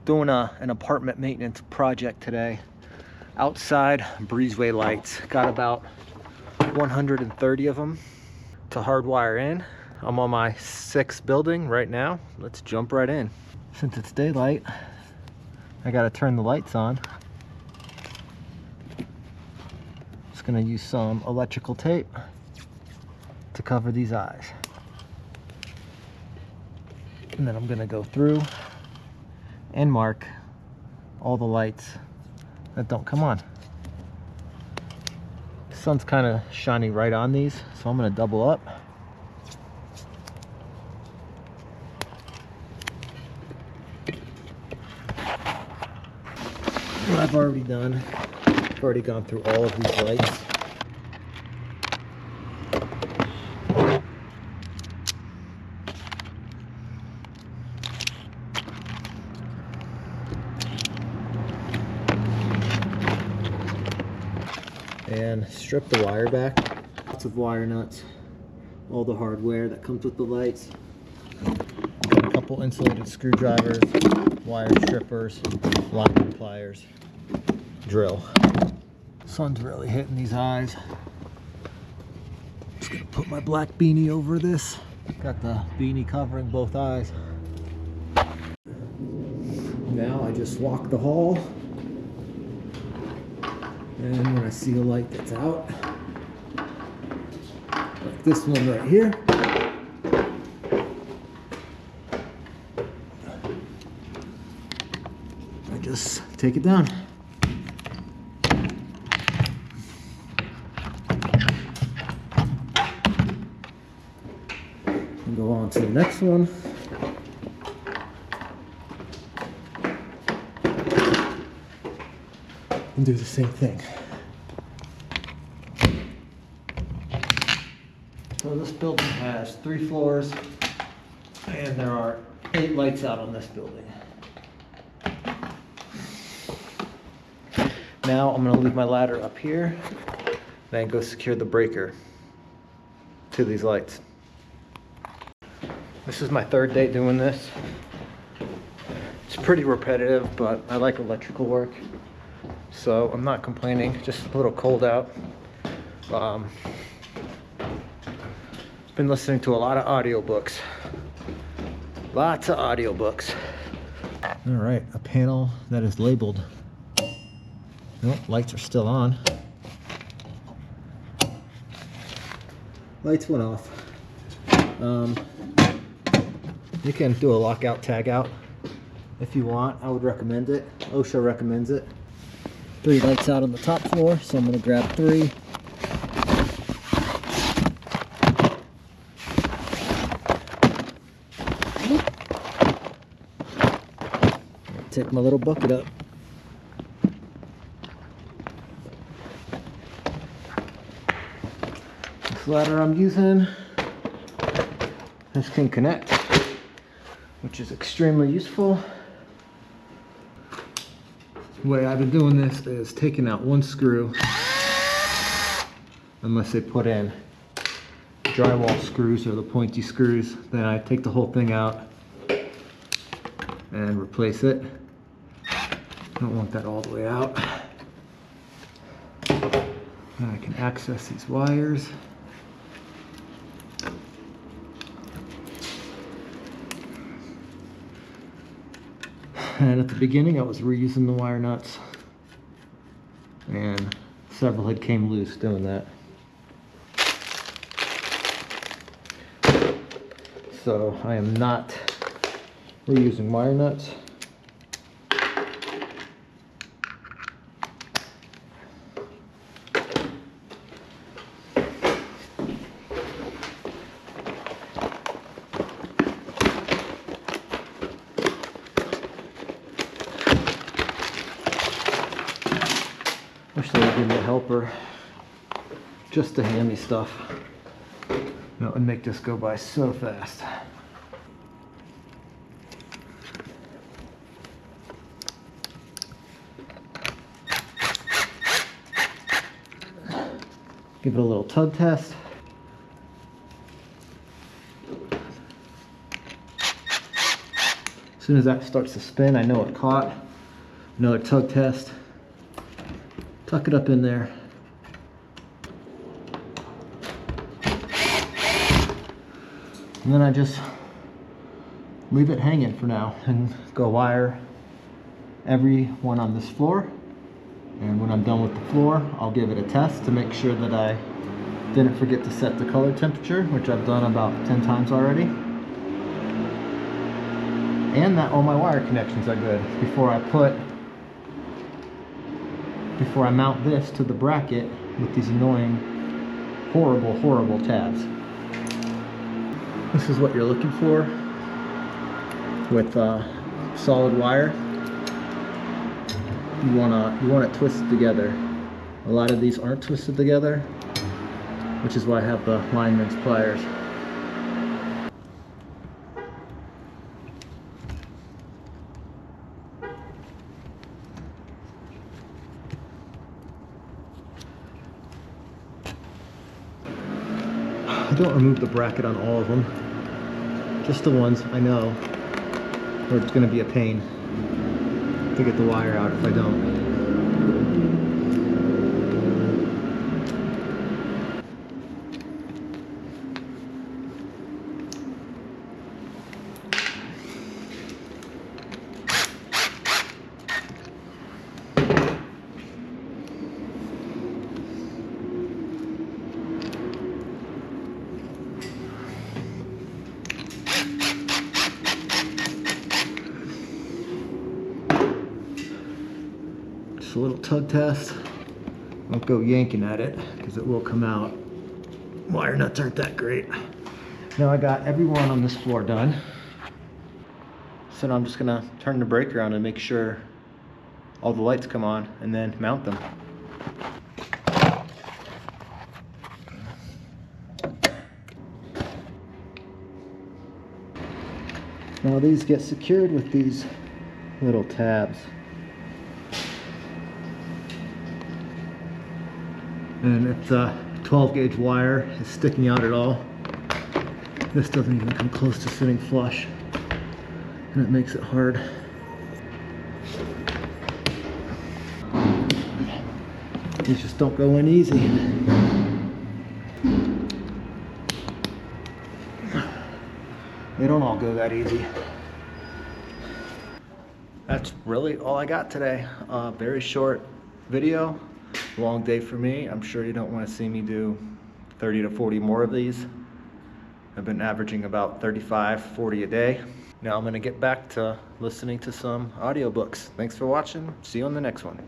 Doing an apartment maintenance project today. Outside, breezeway lights. Got about 130 of them to hardwire in. I'm on my 6th building right now. Let's jump right in. Since it's daylight, I gotta turn the lights on. Just gonna use some electrical tape to cover these eyes. And then I'm gonna go through and mark all the lights that don't come on. The sun's kind of shining right on these, so I'm gonna double up. What I've already done, I've already gone through all of these lights. And strip the wire back. Lots of wire nuts, all the hardware that comes with the lights. Got a couple insulated screwdrivers, wire strippers, locking pliers, drill. Sun's really hitting these eyes. Just gonna put my black beanie over this. Got the beanie covering both eyes. Now I just walk the hall. And when I see a light that's out, like this one right here, I just take it down. And go on to the next one. And do the same thing. So this building has 3 floors and there are 8 lights out on this building. Now I'm going to leave my ladder up here, then go secure the breaker to these lights. This is my 3rd day doing this. It's pretty repetitive, but I like electrical work. So I'm not complaining, just a little cold out. Been listening to a lot of audiobooks. Lots of audiobooks. All right, a panel that is labeled. Nope, lights are still on. Lights went off. You can do a lockout tag out if you want. I would recommend it. OSHA recommends it. 3 lights out on the top floor, so I'm going to grab 3. Take my little bucket up. This ladder I'm using, this can connect, which is extremely useful. The way I've been doing this is taking out 1 screw, unless they put in drywall screws or the pointy screws. Then I take the whole thing out and replace it. Don't want that all the way out. Then I can access these wires. And at the beginning I was reusing the wire nuts and several had came loose doing that. So I am not reusing wire nuts. Wish they would give me a helper just to hand me stuff. That would make this go by so fast. Give it a little tug test. As soon as that starts to spin, I know it caught. Another tug test. Tuck it up in there. And then I just leave it hanging for now and go wire every one on this floor. And when I'm done with the floor, I'll give it a test to make sure that I didn't forget to set the color temperature, which I've done about 10 times already. And that all my wire connections are good before I mount this to the bracket with these annoying, horrible tabs. This is what you're looking for with solid wire. You want it twisted together. A lot of these aren't twisted together, which is why I have the lineman's pliers. I don't remove the bracket on all of them, just the ones I know where it's going to be a pain to get the wire out if I don't. A little tug test. Don't go yanking at it because it will come out. Wire nuts aren't that great. Now I got everyone on this floor done. So now I'm just gonna turn the breaker on and make sure all the lights come on and then mount them. Now these get secured with these little tabs. And if the 12 gauge wire is sticking out at all, this doesn't even come close to sitting flush, and it makes it hard. These just don't go in easy. They don't all go that easy. That's really all I got today. Very short video. Long day for me. I'm sure you don't want to see me do 30 to 40 more of these. I've been averaging about 35, 40 a day. Now I'm going to get back to listening to some audiobooks. Thanks for watching. See you on the next one.